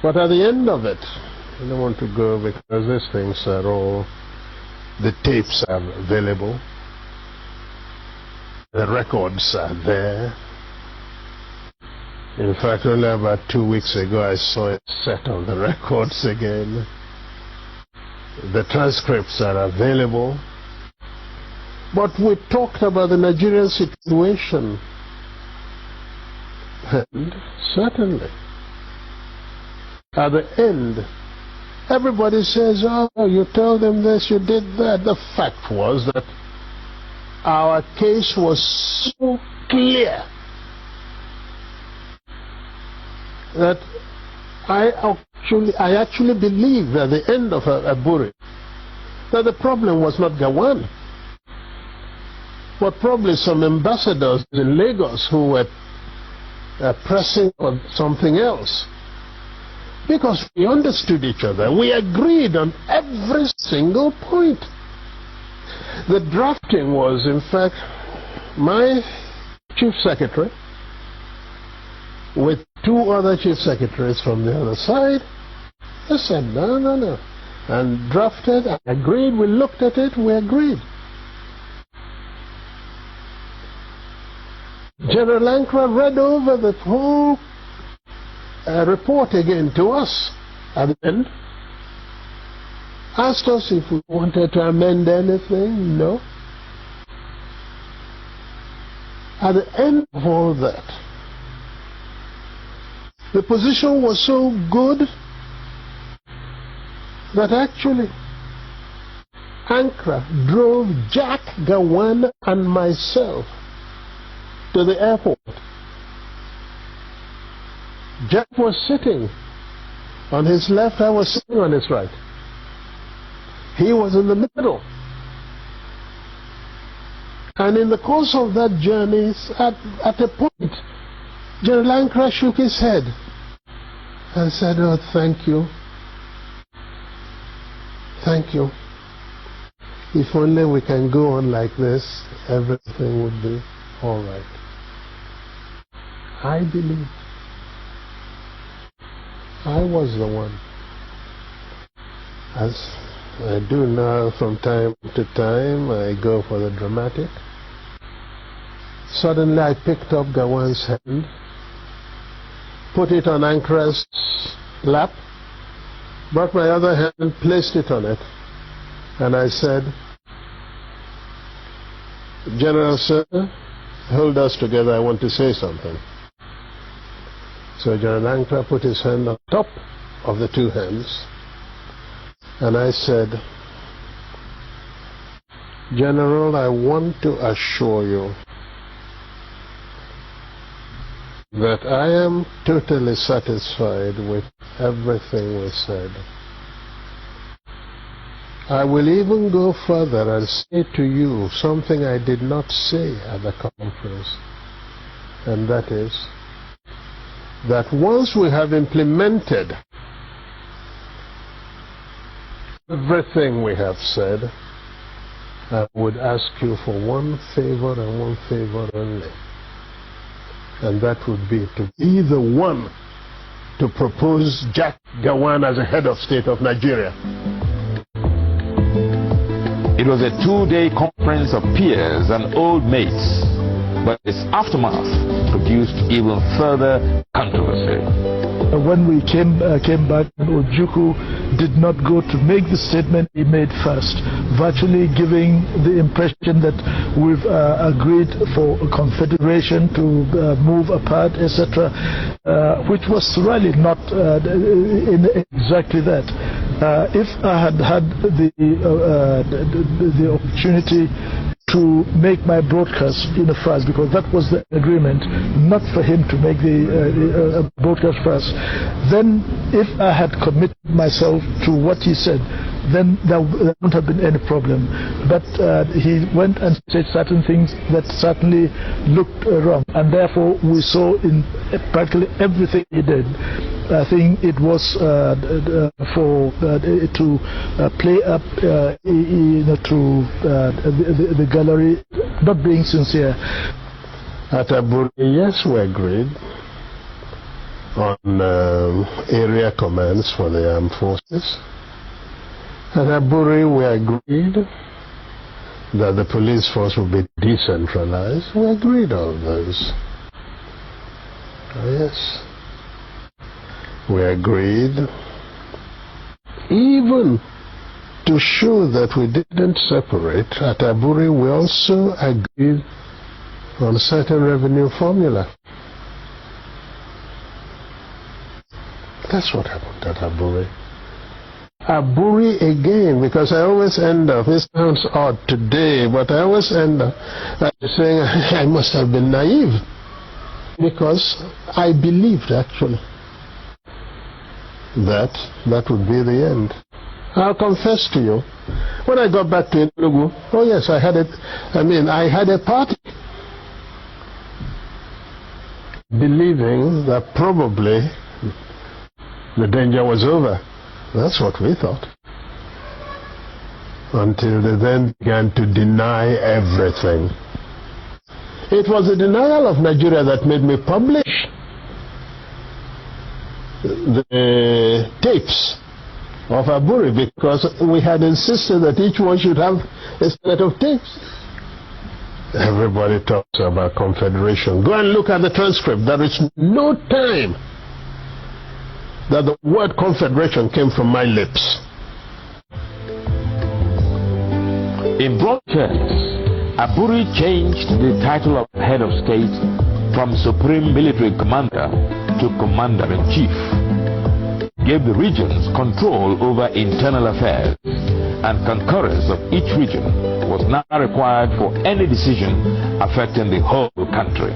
But at the end of it, I don't want to go because these things are all, the tapes are available, the records are there. In fact, only about 2 weeks ago I saw a set of the records again. The transcripts are available. But we talked about the Nigerian situation. And certainly, at the end, everybody says, oh, you told them this, you did that. The fact was that our case was so clear that I actually believed at the end of Aburi that the problem was not Gawon, but probably some ambassadors in Lagos who were pressing on something else. Because we understood each other. We agreed on every single point. The drafting was, in fact, my chief secretary with 2 other chief secretaries from the other side. They said, no. And drafted, agreed, we looked at it, we agreed. General Ankra read over the whole report again to us at the end. Asked us if we wanted to amend anything. No. At the end of all that, the position was so good that actually Ankra drove Jack Gawon and myself to the airport. Jack was sitting on his left, I was sitting on his right. He was in the middle. And in the course of that journey, at a point, General Ankra shook his head and said, oh, thank you. Thank you. If only we can go on like this, everything would be all right. I believe I was the one. As I do now from time to time, I go for the dramatic. Suddenly I picked up Gawon's hand, put it on Ankra's lap, brought my other hand, placed it on it, and I said, General Sir, hold us together, I want to say something. So General Ankra put his hand on top of the 2 hands, and I said, General, I want to assure you that I am totally satisfied with everything we said. I will even go further and say to you something I did not say at the conference, and that is that once we have implemented everything we have said, I would ask you for one favor and one favor only. And that would be to be the one to propose Jack Gawon as a head of state of Nigeria. It was a 2-day conference of peers and old mates, but its aftermath produced even further controversy. When we came back, Ojukwu did not go to make the statement he made first, virtually giving the impression that we've agreed for a confederation to move apart, etc., which was really not in exactly that. If I had had the opportunity to make my broadcast in France, because that was the agreement, not for him to make the broadcast first, then if I had committed myself to what he said, then there wouldn't have been any problem. But he went and said certain things that certainly looked wrong, and therefore we saw in practically everything he did, I think it was for to play up to the gallery, not being sincere. At Aburi, yes, we agreed. on area commands for the armed forces. At Aburi, we agreed that the police force would be decentralized. We agreed on those. Yes. We agreed even to show that we didn't separate. At Aburi, we also agreed on a certain revenue formula. That's what happened at Aburi. Aburi again, because I always end up, it sounds odd today, but I always end up by saying I must have been naive, because I believed actually that that would be the end. I'll confess to you, when I got back to Enugu, oh yes, I had a party, believing that probably the danger was over. That's what we thought. Until they then began to deny everything. It was the denial of Nigeria that made me publish the tapes of Aburi, because we had insisted that each one should have a set of tapes. Everybody talks about confederation. Go and look at the transcript. There is no time that the word confederation came from my lips. In broad terms, Aburi changed the title of head of state from Supreme Military Commander to Commander-in-Chief, gave the regions control over internal affairs, and concurrence of each region was now required for any decision affecting the whole country.